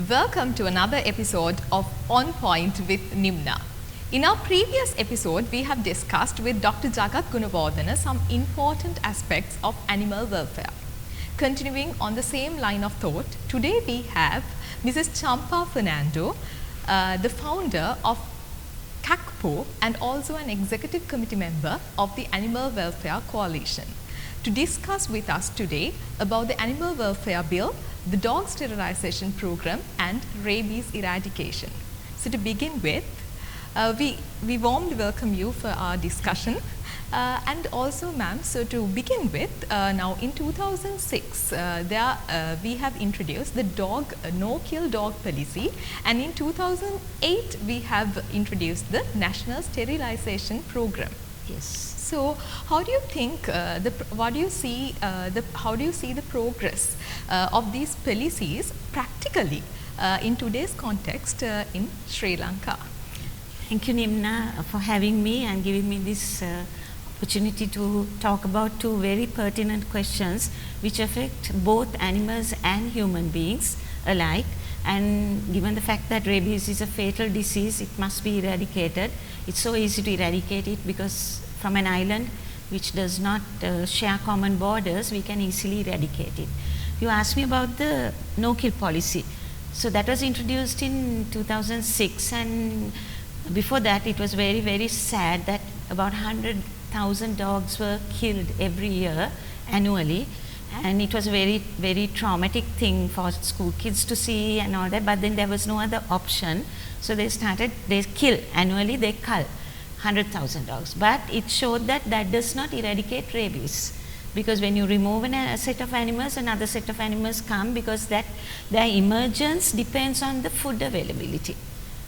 Welcome to another episode of On Point with Nimna. In our previous episode, we have discussed with Dr. Jagat Gunawardena some important aspects of animal welfare. Continuing on the same line of thought, today we have Mrs. Champa Fernando, the founder of CACPO and also an executive committee member of the Animal Welfare Coalition, to discuss with us today about the Animal Welfare Bill, the dog sterilization program and rabies eradication. So to begin with, we warmly welcome you for our discussion. And also ma'am, so to begin with, now in 2006, we have introduced the no-kill dog policy, and in 2008 we have introduced the National Sterilization Program. Yes. So, how do you think, how do you see the progress of these policies practically in today's context in Sri Lanka? Thank you, Nimna, for having me and giving me this opportunity to talk about two very pertinent questions which affect both animals and human beings alike. And given the fact that rabies is a fatal disease, it must be eradicated. It's so easy to eradicate it because from an island which does not share common borders, we can easily eradicate it. You asked me about the no-kill policy. So that was introduced in 2006, and before that it was very, very sad that about 100,000 dogs were killed every year annually. And it was a very, very traumatic thing for school kids to see and all that, but then there was no other option. So they kill, annually they cull 100,000 dogs. But it showed that that does not eradicate rabies, because when you remove a set of animals, another set of animals come, because their emergence depends on the food availability.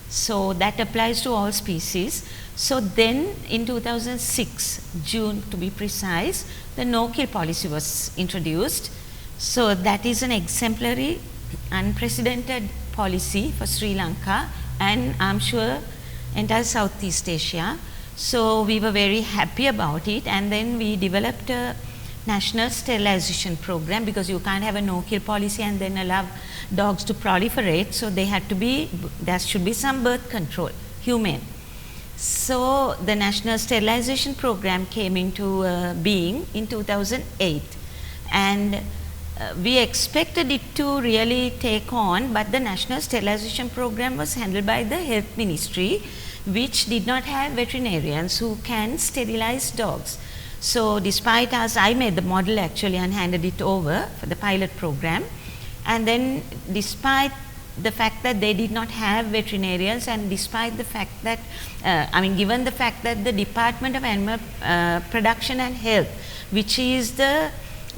So that applies to all species. So then in 2006, June to be precise, the no-kill policy was introduced. So that is an exemplary, unprecedented policy for Sri Lanka and I'm sure entire Southeast Asia. So we were very happy about it, and then we developed a national sterilization program, because you can't have a no-kill policy and then allow dogs to proliferate. So there should be some birth control, humane. So the national sterilization program came into being in 2008, and we expected it to really take on, but the national sterilization program was handled by the health ministry, which did not have veterinarians who can sterilize dogs. So despite us, I made the model actually and handed it over for the pilot program, and then despite the fact that they did not have veterinarians, and despite the fact that, given the fact that the Department of Animal Production and Health, which is the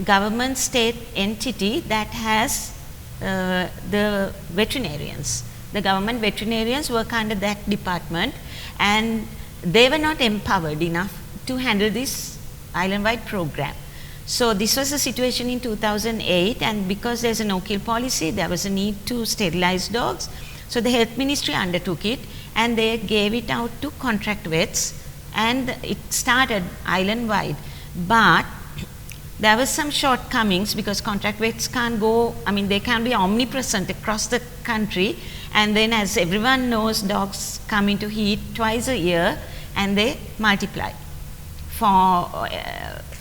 government state entity that has the veterinarians, the government veterinarians work under that department, and they were not empowered enough to handle this island-wide program. So this was the situation in 2008, and because there's a no-kill policy, there was a need to sterilize dogs. So the health ministry undertook it, and they gave it out to contract vets, and it started island-wide. But there were some shortcomings, because contract vets can't go, they can be omnipresent across the country, and then as everyone knows, dogs come into heat twice a year and they multiply.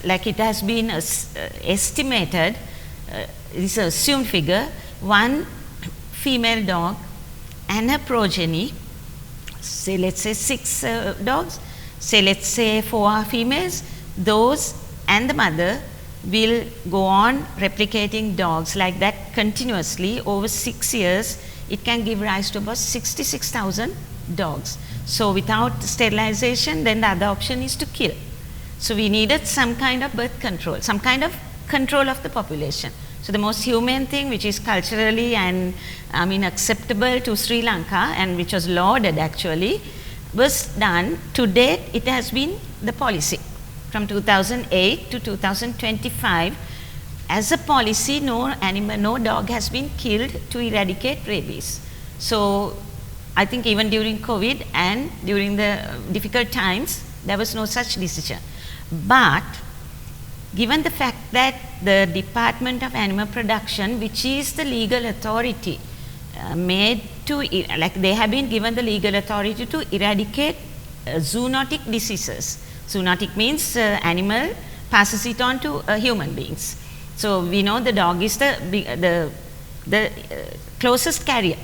Like it has been estimated, this is an assumed figure, one female dog and her progeny, say let's say 6 dogs, say let's say 4 are females, those and the mother will go on replicating dogs like that continuously over 6 years. It can give rise to about 66,000 dogs. So without sterilization, then the other option is to kill. So we needed some kind of birth control, some kind of control of the population. So the most humane thing, which is culturally and acceptable to Sri Lanka, and which was lauded actually, was done. To date, it has been the policy. From 2008 to 2025, as a policy, no dog has been killed to eradicate rabies. So I think even during COVID and during the difficult times, there was no such decision. But given the fact that the Department of Animal Production, which is the legal authority made to, like they have been given the legal authority to eradicate zoonotic diseases. Zoonotic means animal passes it on to human beings. So we know the dog is the closest carrier.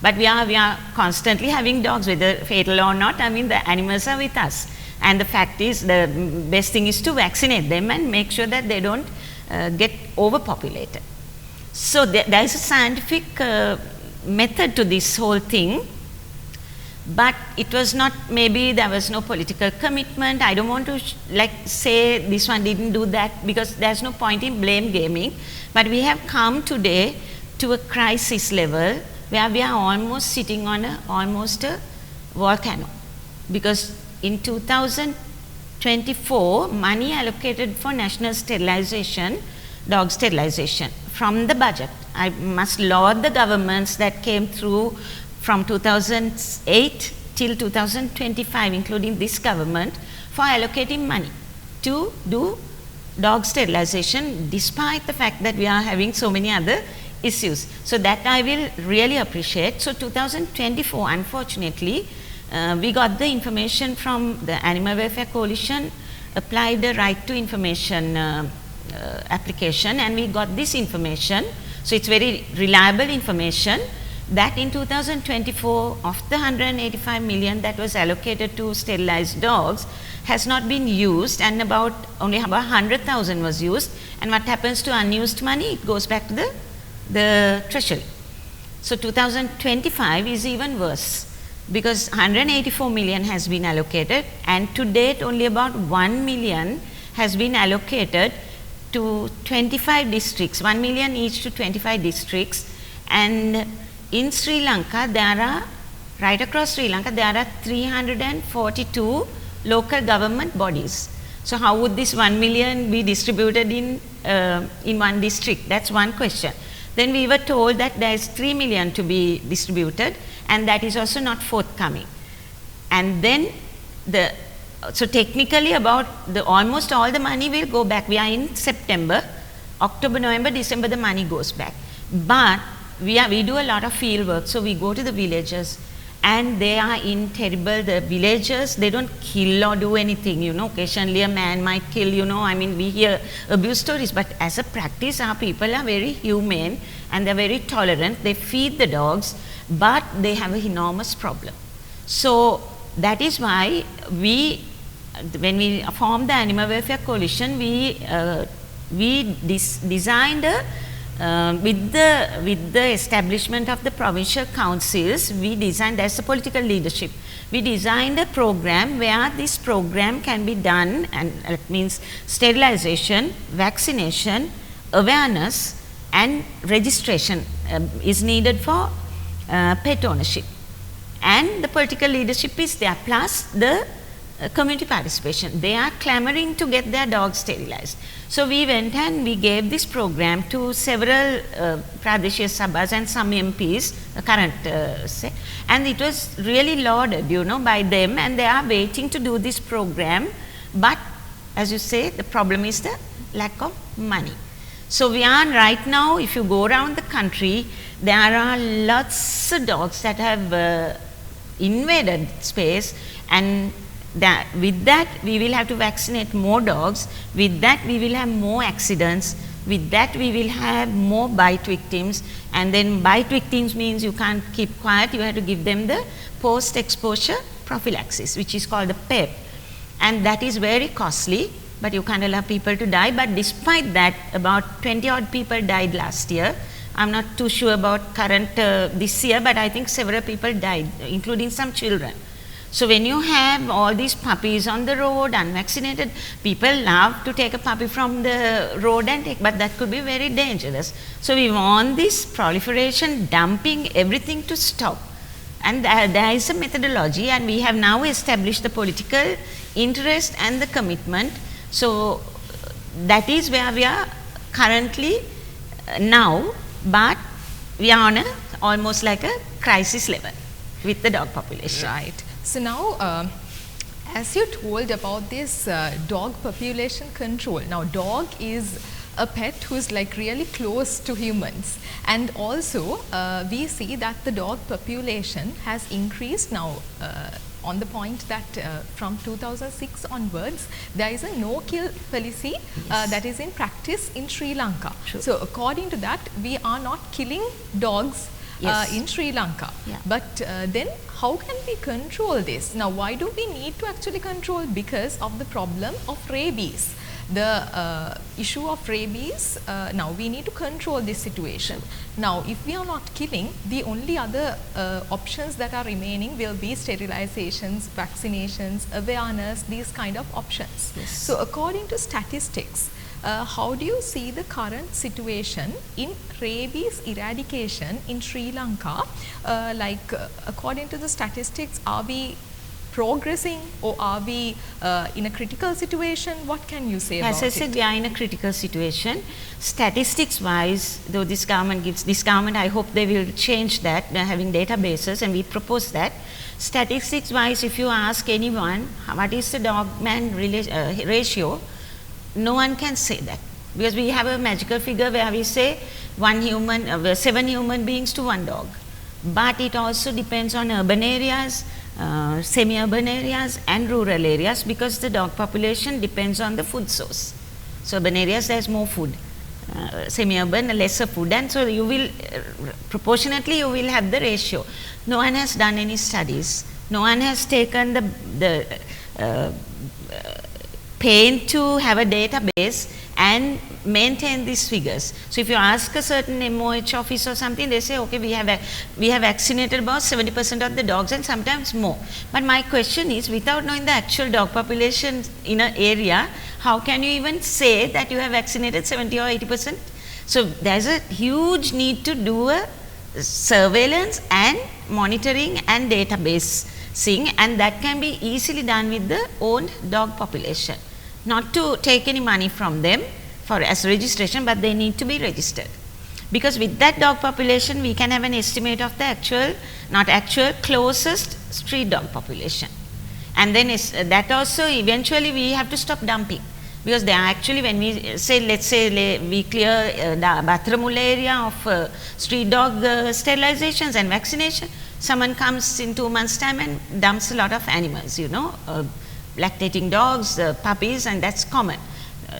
But we are constantly having dogs, whether fatal or not. I mean, the animals are with us. And the fact is, the best thing is to vaccinate them and make sure that they don't get overpopulated. So there is a scientific method to this whole thing, but it was not, maybe there was no political commitment. I don't want to say this one didn't do that, because there's no point in blame gaming. But we have come today to a crisis level where we are almost sitting on almost a volcano, because in 2024 money allocated for national sterilization, dog sterilization from the budget. I must laud the governments that came through from 2008 till 2025, including this government, for allocating money to do dog sterilization, despite the fact that we are having so many other issues. So that I will really appreciate. So 2024, unfortunately, we got the information from the Animal Welfare Coalition, applied the right to information application, and we got this information. So it's very reliable information that in 2024, of the 185 million that was allocated to sterilized dogs has not been used, and only about 100,000 was used. And what happens to unused money? It goes back to the treasury. So 2025 is even worse, because 184 million has been allocated, and to date only about 1 million has been allocated to 25 districts, 1 million each to 25 districts. And in Sri Lanka, there are, right across Sri Lanka, there are 342 local government bodies. So how would this 1 million be distributed in one district? That's one question. Then we were told that there is 3 million to be distributed, and that is also not forthcoming. And then so technically almost all the money will go back. We are in September, October, November, December, the money goes back. But we do a lot of field work, so we go to the villages, and they are in terrible, the villagers, they don't kill or do anything, occasionally a man might kill, I mean, we hear abuse stories, but as a practice, our people are very humane and they're very tolerant. They feed the dogs, but they have an enormous problem. So that is why when we formed the Animal Welfare Coalition, we designed with the establishment of the provincial councils, we designed, that's the political leadership, we designed a program where this program can be done, and it means sterilization, vaccination, awareness, and registration is needed for pet ownership. And the political leadership is there, plus the community participation. They are clamoring to get their dogs sterilized. So we went and we gave this program to several Pradeshia Sabhas and some MPs, current say, and it was really lauded, by them, and they are waiting to do this program. But as you say, the problem is the lack of money. So we are right now, if you go around the country, there are lots of dogs that have invaded space, and with that we will have to vaccinate more dogs, with that we will have more accidents, with that we will have more bite victims, and then bite victims means you can't keep quiet, you have to give them the post-exposure prophylaxis, which is called the PEP, and that is very costly, but you can't allow people to die. But despite that, about 20 odd people died last year. I'm not too sure about current this year, but I think several people died, including some children. So when you have all these puppies on the road, unvaccinated, people love to take a puppy from the road and take, but that could be very dangerous. So we want this proliferation, dumping, everything to stop. And there is a methodology, and we have now established the political interest and the commitment. So that is where we are currently now, but we are on almost like a crisis level with the dog population. Right. So now, as you told about this dog population control, now dog is a pet who is like really close to humans. And also we see that the dog population has increased now on the point that from 2006 onwards there is a no-kill policy that is in practice in Sri Lanka. True. So according to that, we are not killing dogs Yes. in Sri Lanka. Yeah. But then how can we control this? Now why do we need to actually control? Because of the problem of rabies. The issue of rabies, now we need to control this situation. Now if we are not killing, the only other options that are remaining will be sterilizations, vaccinations, awareness, these kind of options. Yes. So according to statistics, how do you see the current situation in rabies eradication in Sri Lanka? According to the statistics, are we progressing or are we in a critical situation? What can you say about As I said, we are in a critical situation. Statistics wise, though this government, I hope they will change that, they're having databases, and we propose that. Statistics wise, if you ask anyone, what is the dog-man ratio, no one can say that, because we have a magical figure where we say 7 human beings to 1 dog. But it also depends on urban areas, semi-urban areas and rural areas, because the dog population depends on the food source. So urban areas there is more food, semi-urban lesser food, and so you will proportionately you will have the ratio. No one has done any studies, no one has taken the pain to have a database and maintain these figures. So if you ask a certain MOH office or something, they say, okay, we have vaccinated about 70% of the dogs and sometimes more. But my question is, without knowing the actual dog population in an area, how can you even say that you have vaccinated 70 or 80%? So there's a huge need to do a surveillance and monitoring and database thing, and that can be easily done with the owned dog population. Not to take any money from them as registration, but they need to be registered, because with that dog population we can have an estimate of the closest street dog population. And then that also eventually we have to stop dumping, because they are actually, when we say, let's say we clear the Bathramula area of street dog sterilizations and vaccination, someone comes in 2 months time and dumps a lot of animals, lactating dogs, puppies, and that's common.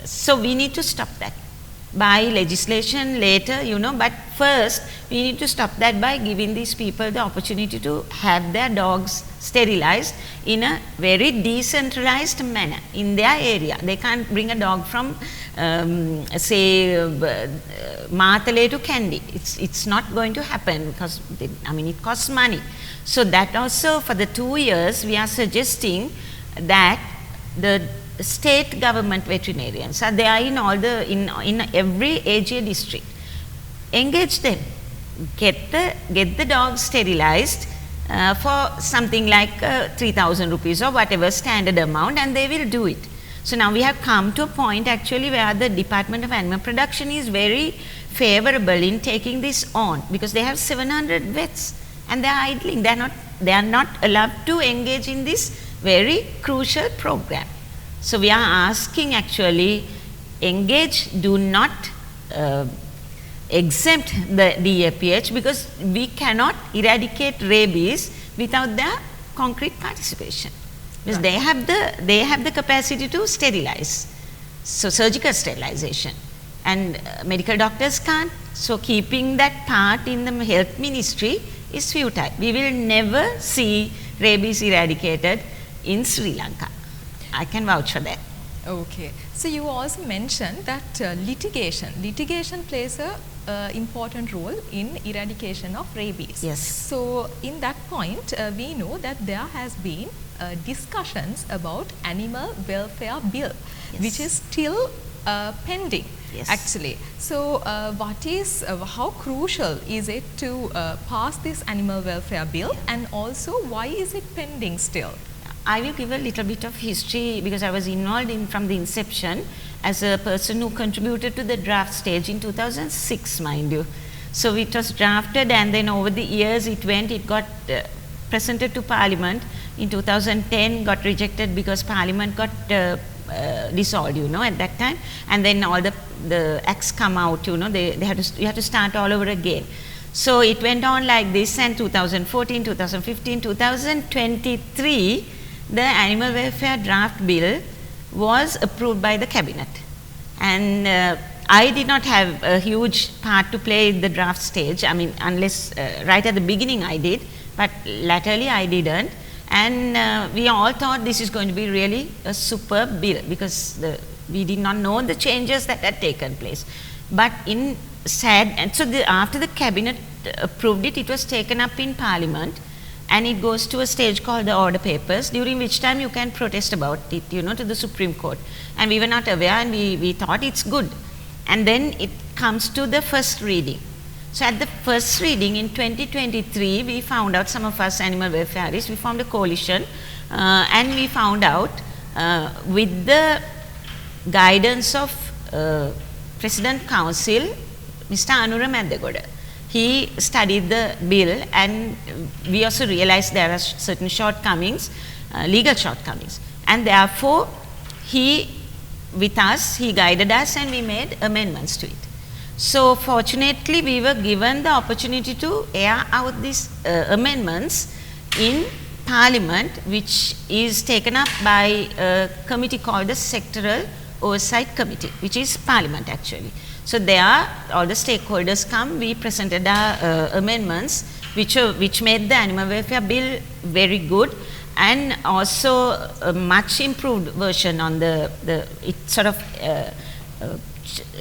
So we need to stop that by legislation later, but first we need to stop that by giving these people the opportunity to have their dogs sterilized in a very decentralized manner in their area. They can't bring a dog from say Matale to Kandy. It's not going to happen, because it costs money. So that also, for the 2 years we are suggesting that the state government veterinarians are there in in every AGA district. Engage them, get the dogs sterilized for something like 3,000 rupees or whatever standard amount, and they will do it. So now we have come to a point actually where the Department of Animal Production is very favorable in taking this on, because they have 700 vets and they are idling. They are not allowed to engage in this very crucial program. So we are asking, actually, engage, do not exempt the DAPH, because we cannot eradicate rabies without their concrete participation, because they have the capacity to sterilize, so surgical sterilization, and medical doctors can't. So keeping that part in the health ministry is futile. We will never see rabies eradicated in Sri Lanka. I can vouch for that. Okay. So you also mentioned that litigation plays a important role in eradication of rabies. Yes. So in that point, we know that there has been discussions about animal welfare bill, Yes. which is still pending. Yes. Actually. So how crucial is it to pass this animal welfare bill, and also why is it pending still? I will give a little bit of history, because I was involved from the inception as a person who contributed to the draft stage in 2006, mind you. So it was drafted, and then over the years it got presented to Parliament in 2010, got rejected because Parliament got dissolved, at that time, and then all the the acts come out, you have to start all over again. So it went on like this, and 2014, 2015, 2023, the Animal Welfare Draft Bill was approved by the Cabinet. And I did not have a huge part to play in the draft stage, I mean, unless right at the beginning I did, but latterly I didn't. And we all thought this is going to be really a superb bill, because we did not know the changes that had taken place. But and so after the Cabinet approved it, it was taken up in Parliament, and it goes to a stage called the order papers, during which time you can protest about it, to the Supreme Court. And we were not aware, and we thought it's good. And then it comes to the first reading. So at the first reading in 2023, we found out, some of us animal welfareists, we formed a coalition, and we found out with the guidance of President Council, Mr. Anura Maddagoda. He studied the bill, and we also realized there are certain shortcomings, legal shortcomings. And therefore, he guided us, and we made amendments to it. So fortunately, we were given the opportunity to air out these amendments in Parliament, which is taken up by a committee called the Sectoral Oversight Committee, which is Parliament actually. So there, all the stakeholders come, we presented our amendments, which made the Animal Welfare Bill very good, and also a much improved version on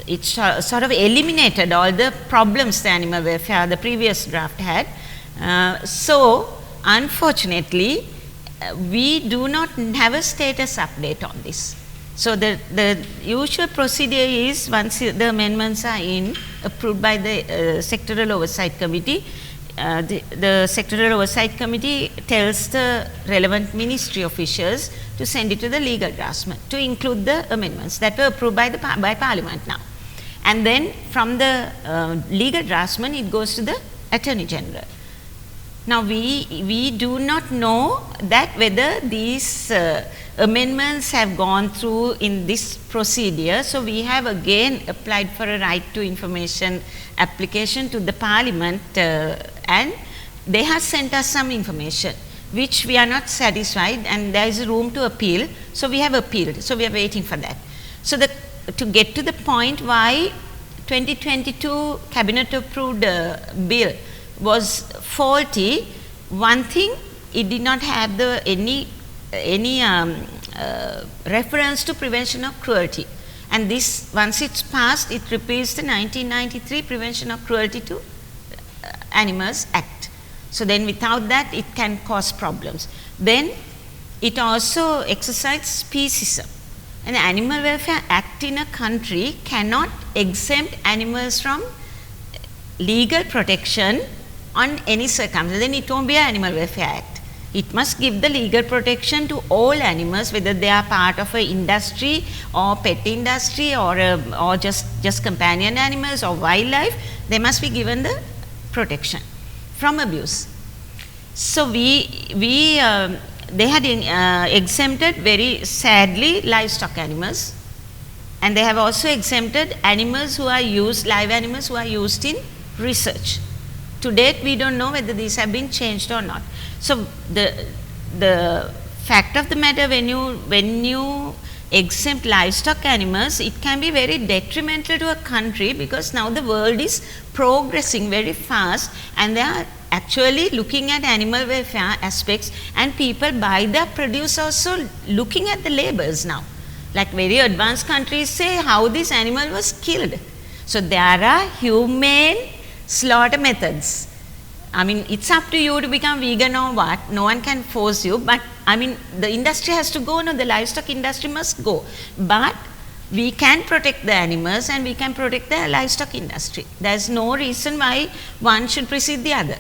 it sort of eliminated all the problems the animal welfare, the previous draft had. So unfortunately, we do not have a status update on this. So the usual procedure is, once the amendments are approved by the Sectoral Oversight Committee, the Sectoral Oversight Committee tells the relevant ministry officials to send it to the legal draftsman to include the amendments that were approved by Parliament now. And then from the legal draftsman, it goes to the Attorney General. Now we do not know that whether these amendments have gone through in this procedure. So we have again applied for a right to information application to the Parliament, and they have sent us some information which we are not satisfied, and there is room to appeal. So we have appealed. So we are waiting for that. So to get to the point why 2022 Cabinet approved bill was faulty, one thing, it did not have any reference to prevention of cruelty. And this, once it's passed, it repeals the 1993 Prevention of Cruelty to Animals Act. So then without that, it can cause problems. Then it also exercises speciesism. An Animal Welfare Act in a country cannot exempt animals from legal protection on any circumstance. Then it won't be an Animal Welfare Act. It must give the legal protection to all animals, whether they are part of an industry or pet industry or just companion animals or wildlife. They must be given the protection from abuse. So they had exempted, very sadly, livestock animals, and they have also exempted animals who are used, live animals who are used in research. To date, we don't know whether these have been changed or not. So the fact of the matter, when you exempt livestock animals, it can be very detrimental to a country, because now the world is progressing very fast, and they are actually looking at animal welfare aspects, and people buy their produce also looking at the labels now. Like very advanced countries say how this animal was killed. So there are humane slaughter methods. I mean, it's up to you to become vegan or what. No one can force you, but I mean, the industry has to go. No, the livestock industry must go. But we can protect the animals, and we can protect the livestock industry. There's no reason why one should precede the other.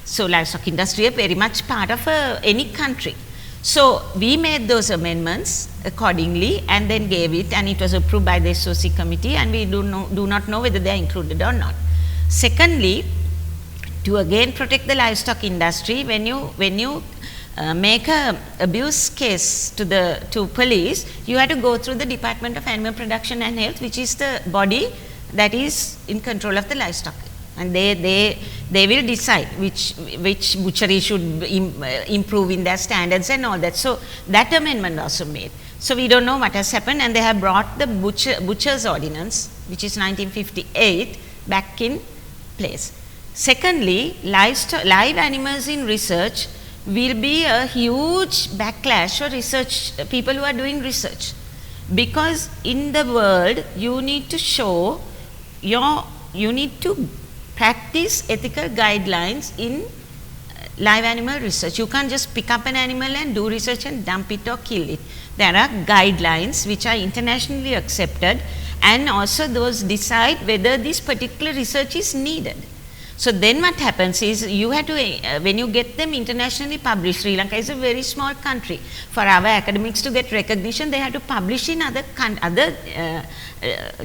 So livestock industry is very much part of any country. So we made those amendments accordingly, and then gave it, and it was approved by the SOC committee, and we do not know whether they are included or not. Secondly, to again protect the livestock industry, when you make a abuse case to police, you have to go through the Department of Animal Production and Health, which is the body that is in control of the livestock, and they will decide which butchery should improve in their standards and all that. So that amendment also made. So we don't know what has happened, and they have brought the butcher's ordinance, which is 1958, back in place. Secondly, live animals in research will be a huge backlash for research people who are doing research, because in the world you need to show you need to practice ethical guidelines in live animal research. You can't just pick up an animal and do research and dump it or kill it. There are guidelines which are internationally accepted, and also those decide whether this particular research is needed. So then what happens is, you have to, when you get them internationally published, Sri Lanka is a very small country. For our academics to get recognition, they have to publish in other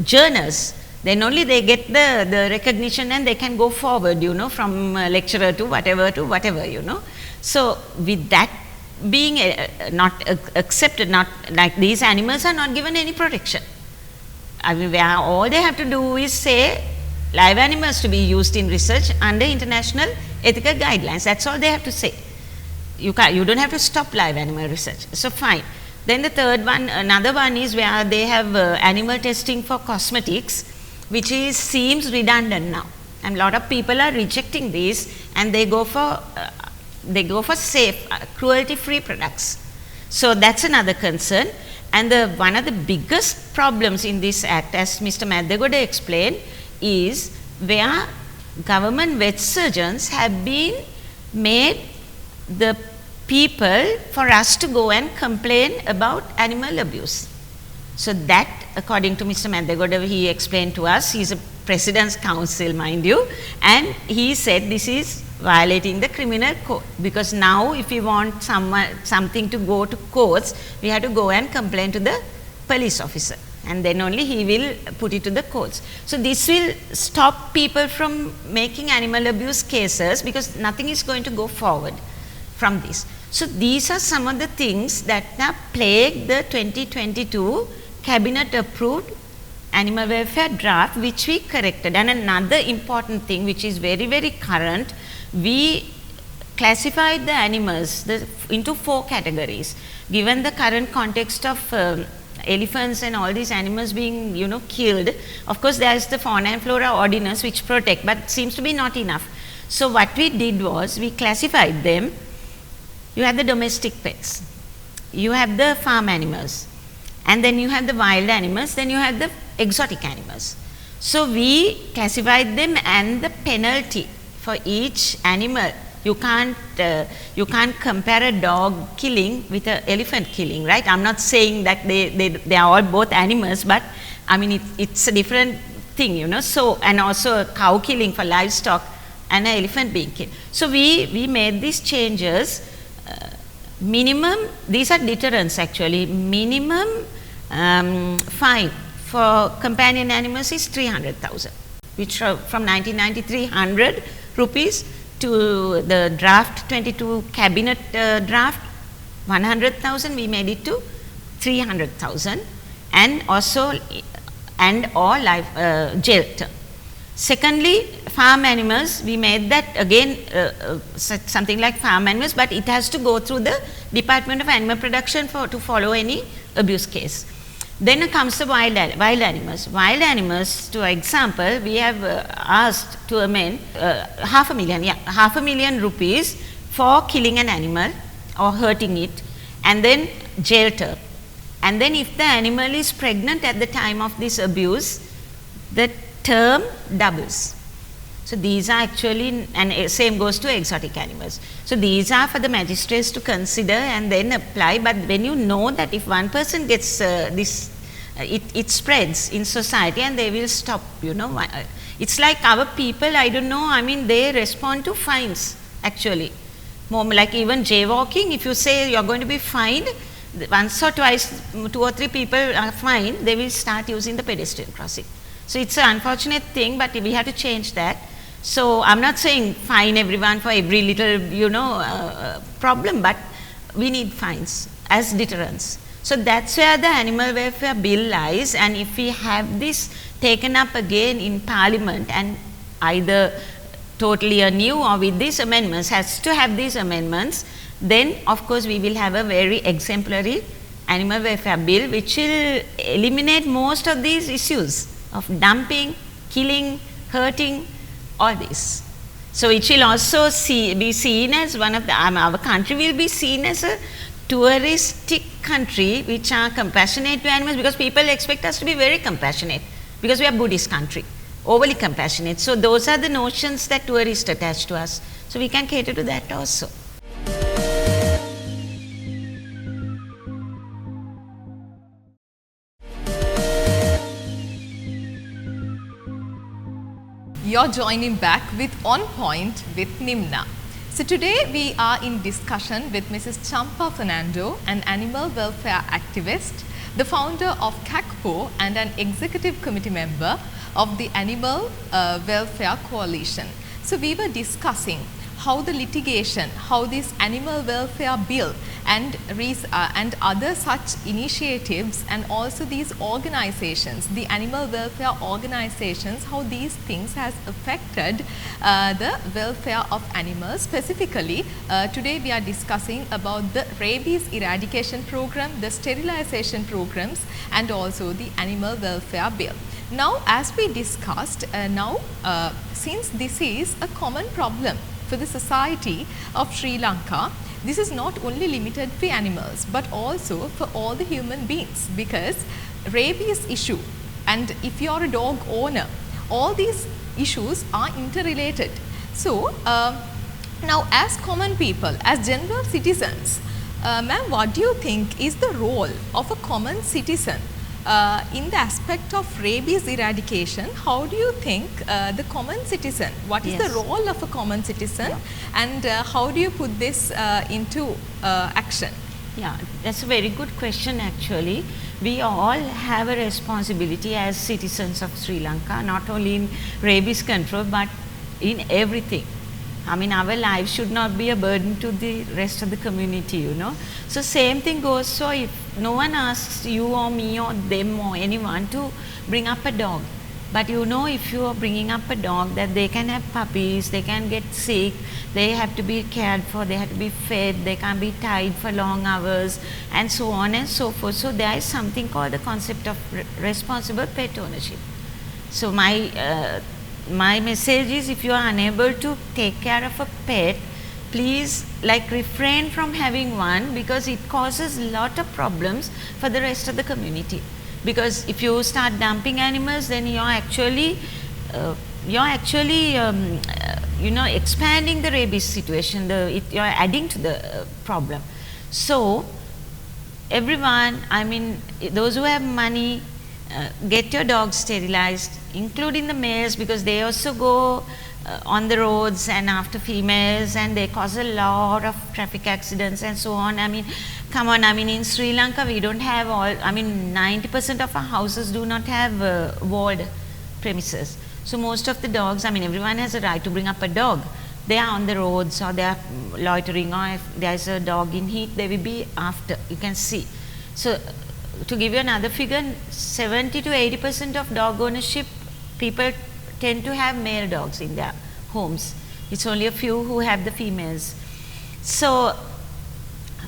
journals. Then only they get the recognition and they can go forward, you know, from lecturer to whatever, you know. So with that being not accepted, not like these animals are not given any protection. I mean, all they have to do is say live animals to be used in research under international ethical guidelines. That's all they have to say. You don't have to stop live animal research. So fine. Then the third one, another one is where they have animal testing for cosmetics, which seems redundant now, and a lot of people are rejecting these, and they go for safe, cruelty-free products. So that's another concern. And one of the biggest problems in this act, as Mr. Maddegoda explained, is where government vet surgeons have been made the people for us to go and complain about animal abuse. So that, according to Mr. Maddegoda, he explained to us, he is a President's Council, mind you, and he said this is violating the criminal code, because now if we want something to go to courts, we have to go and complain to the police officer, and then only he will put it to the courts. So this will stop people from making animal abuse cases, because nothing is going to go forward from this. So these are some of the things that have plagued the 2022 cabinet approved animal welfare draft, which we corrected. And another important thing which is very, very current, we classified the animals into 4 categories. Given the current context of elephants and all these animals being, you know, killed, of course there is the fauna and flora ordinance which protect, but seems to be not enough. So what we did was, we classified them. You have the domestic pets, you have the farm animals, and then you have the wild animals, then you have the exotic animals. So we classified them, and the penalty for each animal, you can't compare a dog killing with an elephant killing, right? I'm not saying that they are all both animals, but I mean it's a different thing, you know. So, and also a cow killing for livestock and an elephant being killed. So we made these changes. Minimum, these are deterrents actually, minimum fine for companion animals is 300,000, which from 1993 100 rupees to the draft 22 cabinet draft 100,000, we made it to 300,000, and also or life jail term. Secondly, farm animals, we made that again something like farm animals, but it has to go through the Department of Animal Production to follow any abuse case. Then comes the wild animals. Wild animals, to example, we have asked to amend 500,000 rupees for killing an animal or hurting it, and then jail term. And then if the animal is pregnant at the time of this abuse, the term doubles. So these are actually, and same goes to exotic animals. So these are for the magistrates to consider and then apply. But when you know that if one person gets this, it spreads in society and they will stop, you know. It's like our people, I don't know, I mean they respond to fines actually. More like even jaywalking, if you say you are going to be fined, once or twice, 2 or 3 people are fined, they will start using the pedestrian crossing. So it's an unfortunate thing, but we have to change that. So I'm not saying fine everyone for every little, you know, problem, but we need fines as deterrence. So that's where the Animal Welfare Bill lies, and if we have this taken up again in Parliament and either totally anew or with these amendments, has to have these amendments, then of course we will have a very exemplary Animal Welfare Bill which will eliminate most of these issues of dumping, killing, hurting, all this. So it will also be seen as one of the, our country will be seen as a touristic country which are compassionate to animals, because people expect us to be very compassionate because we are Buddhist country, overly compassionate. So those are the notions that tourists attach to us. So we can cater to that also. You're joining back with On Point with Nimna. So today we are in discussion with Mrs. Champa Fernando, an animal welfare activist, the founder of CACPO and an executive committee member of the Animal Welfare Coalition. So we were discussing how the litigation, how this Animal Welfare Bill and other such initiatives, and also these organizations, the animal welfare organizations, how these things has affected the welfare of animals. Specifically, today we are discussing about the rabies eradication program, the sterilization programs, and also the Animal Welfare Bill. Now, as we discussed, since this is a common problem for the society of Sri Lanka, this is not only limited for animals but also for all the human beings, because rabies issue, and if you are a dog owner, all these issues are interrelated. So now, as common people, as general citizens, ma'am, what do you think is the role of a common citizen in the aspect of rabies eradication? How do you think the common citizen, what is the role of a common citizen, and how do you put this into action? Yeah, that's a very good question actually. We all have a responsibility as citizens of Sri Lanka, not only in rabies control but in everything. I mean, our lives should not be a burden to the rest of the community, you know. So same thing goes, so if no one asks you or me or them or anyone to bring up a dog, but you know, if you are bringing up a dog, that they can have puppies, they can get sick, they have to be cared for, they have to be fed, they can't be tied for long hours, and so on and so forth. So there is something called the concept of responsible pet ownership. So my message is, if you are unable to take care of a pet, please refrain from having one, because it causes a lot of problems for the rest of the community. Because if you start dumping animals, then you are actually expanding the rabies situation, you are adding to the problem. So everyone, I mean, those who have money, get your dogs sterilized, including the males, because they also go on the roads and after females, and they cause a lot of traffic accidents and so on. I mean, come on, I mean, in Sri Lanka we don't have 90% of our houses do not have walled premises. So most of the dogs, I mean, everyone has a right to bring up a dog. They are on the roads, or they are loitering, or if there is a dog in heat, they will be after, you can see. So to give you another figure, 70 to 80% of dog ownership, people tend to have male dogs in their homes. It's only a few who have the females. So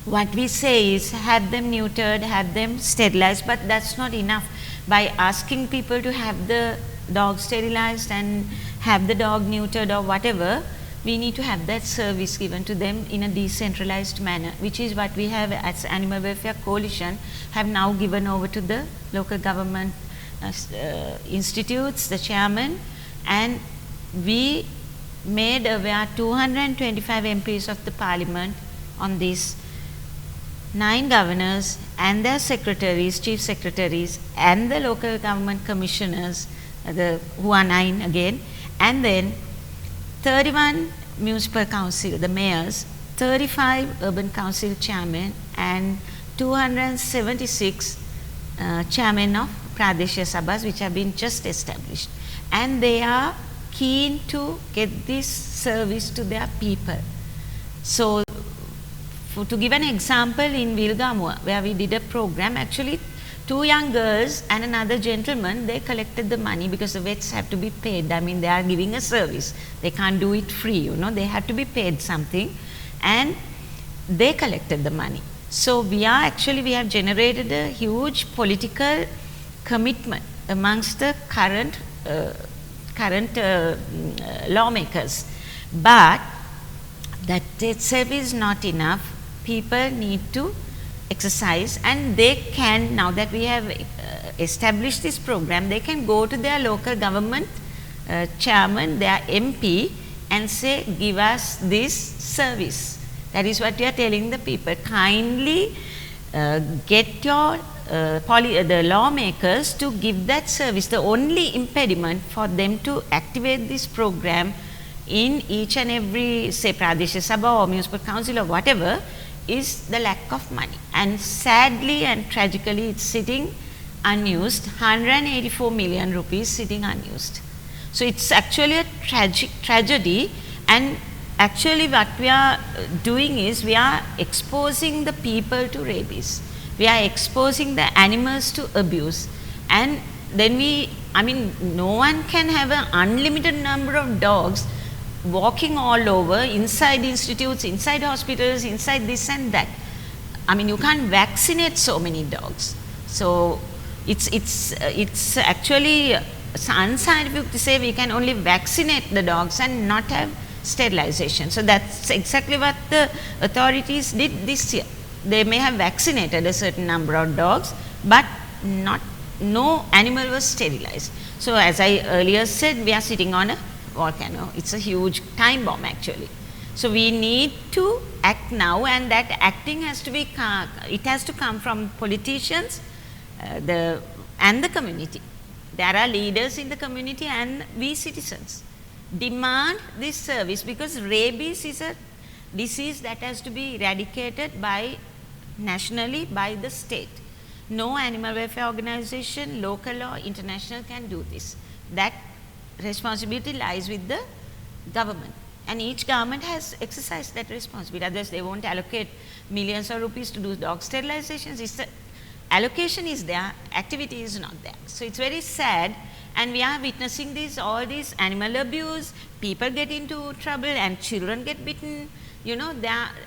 what we say is, have them neutered, have them sterilized, but that's not enough. By asking people to have the dog sterilized and have the dog neutered or whatever, we need to have that service given to them in a decentralized manner, which is what we have as Animal Welfare Coalition have now given over to the local government institutes, the chairman, and we made aware 225 MPs of the parliament on this, 9 governors and their secretaries, chief secretaries, and the local government commissioners, who are 9 again, and then 31 municipal council, the mayors, 35 urban council chairmen, and 276 chairmen of Pradeshya Sabhas, which have been just established. And they are keen to get this service to their people. So to give an example, in Vilgamua, where we did a program, actually 2 young girls and another gentleman, they collected the money because the vets have to be paid. I mean, they are giving a service. They can't do it free, you know, they have to be paid something, and they collected the money. So we have generated a huge political commitment amongst the current lawmakers. But that itself is not enough. People need to exercise, and they can, now that we have established this program, they can go to their local government chairman, their MP, and say, give us this service. That is what we are telling the people. Kindly get your the lawmakers to give that service. The only impediment for them to activate this program in each and every, say, Pradeshiya Sabha or municipal council or whatever, is the lack of money. And sadly and tragically, it's sitting unused, 184 million rupees sitting unused. So it's actually a tragic tragedy, and actually what we are doing is we are exposing the people to rabies. We are exposing the animals to abuse, and then no one can have an unlimited number of dogs walking all over, inside institutes, inside hospitals, inside this and that. I mean, you can't vaccinate so many dogs. So it's actually unscientific to say we can only vaccinate the dogs and not have sterilization. So that's exactly what the authorities did this year. They may have vaccinated a certain number of dogs, but no animal was sterilized. So as I earlier said, we are sitting on a volcano. It's a huge time bomb actually. So we need to act now, and that acting has to be, it has to come from politicians and the community. There are leaders in the community and we citizens. Demand this service, because rabies is a disease that has to be eradicated by nationally by the state. No animal welfare organization, local or international, can do this. That responsibility lies with the government, and each government has exercised that responsibility. Otherwise they won't allocate millions of rupees to do dog sterilizations. It's the allocation is there, activity is not there. So it's very sad, and we are witnessing all these animal abuse, people get into trouble and children get bitten, you know,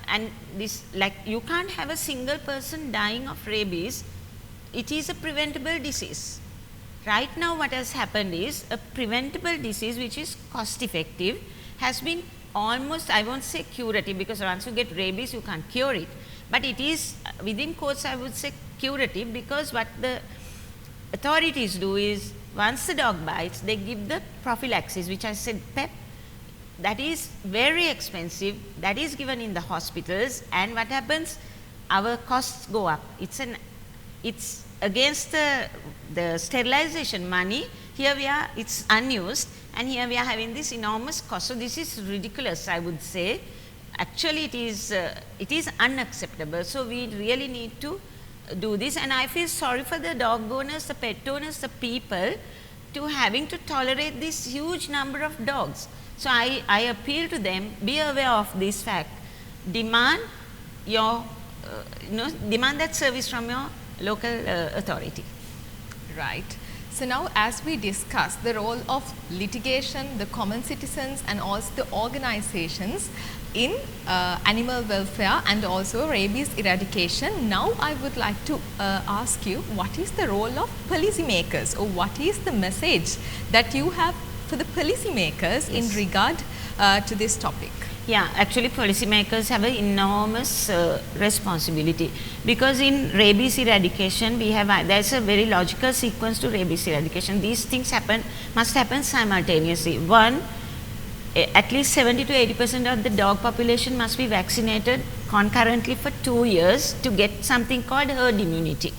and this, like, you can't have a single person dying of rabies. It is a preventable disease. Right now what has happened is a preventable disease which is cost effective has been almost, I won't say curative, because once you get rabies you can't cure it, but it is within quotes I would say curative, because what the authorities do is once the dog bites they give the prophylaxis, which I said PEP. That is very expensive, that is given in the hospitals, and what happens, our costs go up. It's against the sterilization money. Here we are, it's unused, and here we are having this enormous cost. So this is ridiculous, I would say. Actually it is unacceptable. So we really need to do this, and I feel sorry for the dog owners, the pet owners, the people, to having to tolerate this huge number of dogs. So I appeal to them, be aware of this fact, demand demand that service from your local authority. Right. So now, as we discuss the role of litigation, the common citizens and also the organizations in animal welfare and also rabies eradication, now I would like to ask you, what is the role of policymakers, or what is the message that you have for the policymakers in regard to this topic? Yeah, actually policymakers have an enormous responsibility, because in rabies eradication there is a very logical sequence to rabies eradication. These things must happen simultaneously. One, at least 70 to 80% of the dog population must be vaccinated concurrently for 2 years to get something called herd immunity.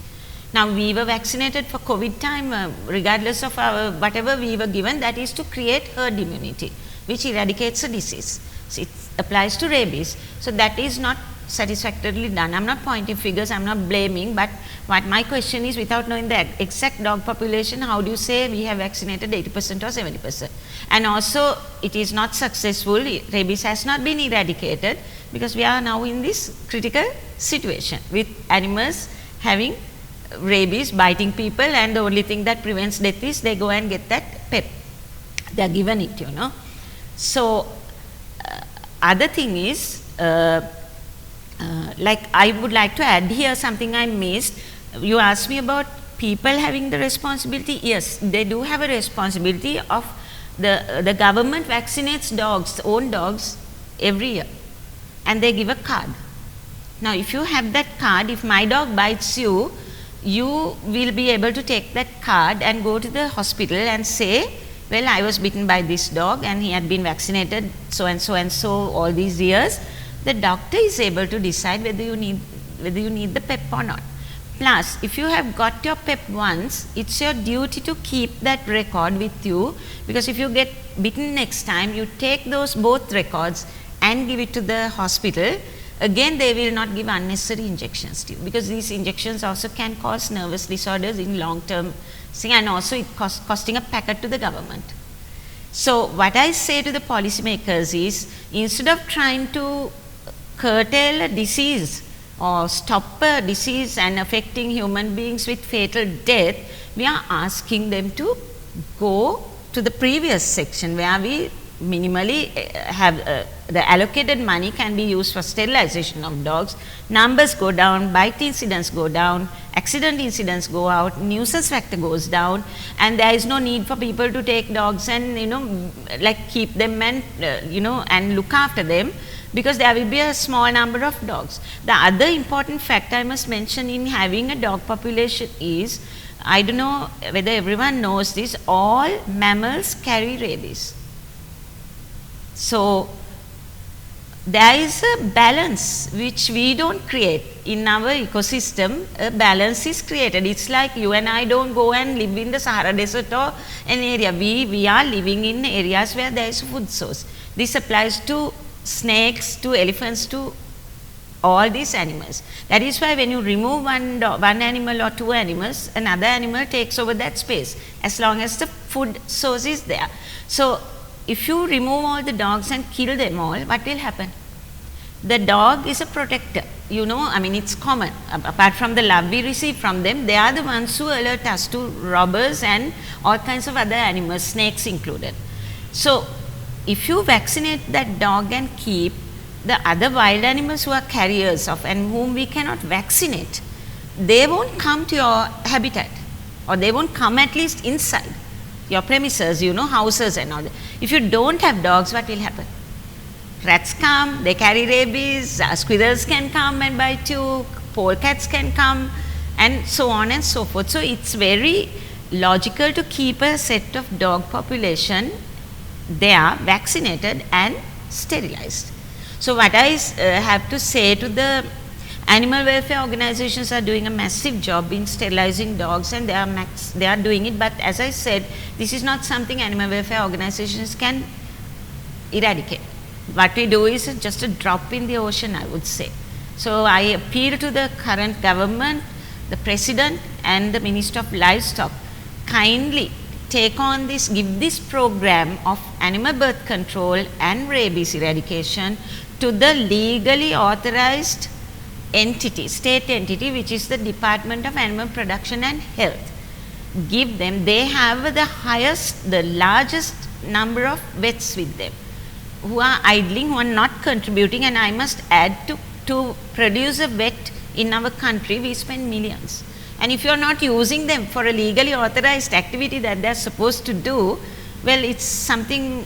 Now we were vaccinated for COVID time, regardless of whatever we were given, that is to create herd immunity, which eradicates a disease. So it applies to rabies. So that is not satisfactorily done. I am not pointing figures, I am not blaming, but What my question is, without knowing the exact dog population, how do you say we have vaccinated 80% or 70%? And also, it is not successful, rabies has not been eradicated, because we are now in this critical situation with animals having rabies, biting people, and the only thing that prevents death is they go and get that pep. They are given it, you know. So, other thing is, like I would like to add here something I missed. You asked me about people having the responsibility. Yes, they do have a responsibility of the government vaccinates dogs, own dogs, every year, and they give a card. Now, if you have that card, if my dog bites you, you will be able to take that card and go to the hospital and say, well, I was bitten by this dog and he had been vaccinated so and so and so all these years. The doctor is able to decide whether you need the PEP or not. Plus, if you have got your PEP once, it's your duty to keep that record with you, because if you get bitten next time, you take those both records and give it to the hospital. Again, they will not give unnecessary injections to you, because these injections also can cause nervous disorders in long term thing, and also it costing a packet to the government. So, what I say to the policymakers is, instead of trying to curtail a disease or stop a disease and affecting human beings with fatal death, we are asking them to go to the previous section where we minimally have the allocated money can be used for sterilization of dogs, numbers go down, bite incidents go down, accident incidents go out, nuisance factor goes down, and there is no need for people to take dogs and, you know, like keep them and, you know, and look after them, because there will be a small number of dogs. The other important fact I must mention in having a dog population is, I don't know whether everyone knows this, all mammals carry rabies. So, there is a balance which we don't create in our ecosystem. A balance is created. It's like you and I don't go and live in the Sahara Desert or an area. We are living in areas where there is a food source. This applies to snakes, to elephants, to all these animals. That is why when you remove one animal or two animals, another animal takes over that space, as long as the food source is there. So, if you remove all the dogs and kill them all, what will happen? The dog is a protector, you know, I mean, it's common. Apart from the love we receive from them, they are the ones who alert us to robbers and all kinds of other animals, snakes included. So, if you vaccinate that dog and keep the other wild animals who are carriers of and whom we cannot vaccinate, they won't come to your habitat, or they won't come at least inside your premises, you know, houses and all that. If you don't have dogs, what will happen? Rats come, they carry rabies, squirrels can come and bite you, polecats can come, and so on and so forth. So, it's very logical to keep a set of dog population there vaccinated and sterilized. So, what I have to say to the animal welfare organizations are doing a massive job in sterilizing dogs, and they are doing it, but as I said, this is not something animal welfare organizations can eradicate. What we do is just a drop in the ocean, I would say. So, I appeal to the current government, the president and the Minister of Livestock, kindly take on this, give this program of animal birth control and rabies eradication to the legally authorized entity, state entity, which is the Department of Animal Production and Health. Give them, they have the highest, the largest number of vets with them, who are idling, who are not contributing, and I must add, to produce a vet in our country, we spend millions. And if you are not using them for a legally authorized activity that they are supposed to do, well, it's something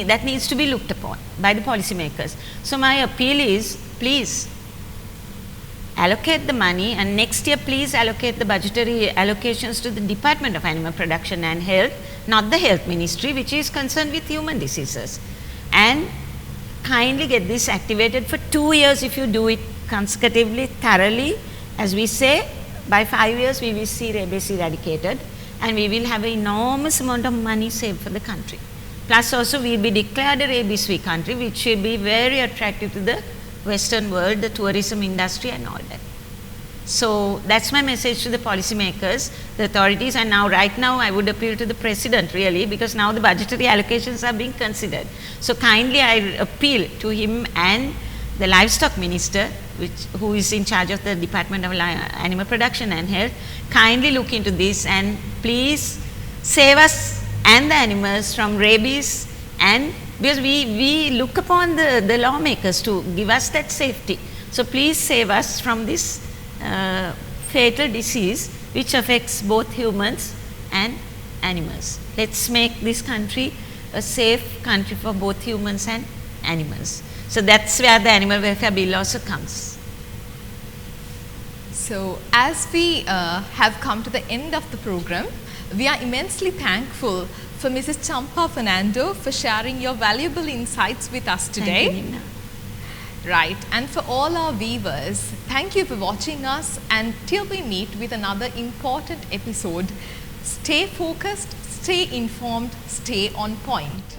that needs to be looked upon by the policymakers. So, my appeal is, please allocate the money, and next year please allocate the budgetary allocations to the Department of Animal Production and Health, not the Health Ministry, which is concerned with human diseases, and kindly get this activated for 2 years. If you do it consecutively, thoroughly, as we say, by 5 years we will see rabies eradicated, and we will have an enormous amount of money saved for the country. Plus also we will be declared a rabies-free country, which will be very attractive to the Western world, the tourism industry and all that. So that's my message to the policymakers, the authorities, and now right now I would appeal to the president really, because now the budgetary allocations are being considered. So kindly I appeal to him and the livestock minister, who is in charge of the Department of Animal Production and Health, kindly look into this and please save us and the animals from rabies, and because we look upon the lawmakers to give us that safety. So please save us from this fatal disease which affects both humans and animals. Let's make this country a safe country for both humans and animals. So that's where the animal welfare bill also comes. So as we have come to the end of the program, we are immensely thankful for Mrs. Champa Fernando for sharing your valuable insights with us today. Thank you, Nimna. Right, and for all our viewers, thank you for watching us, and till we meet with another important episode, stay focused, stay informed, stay on point.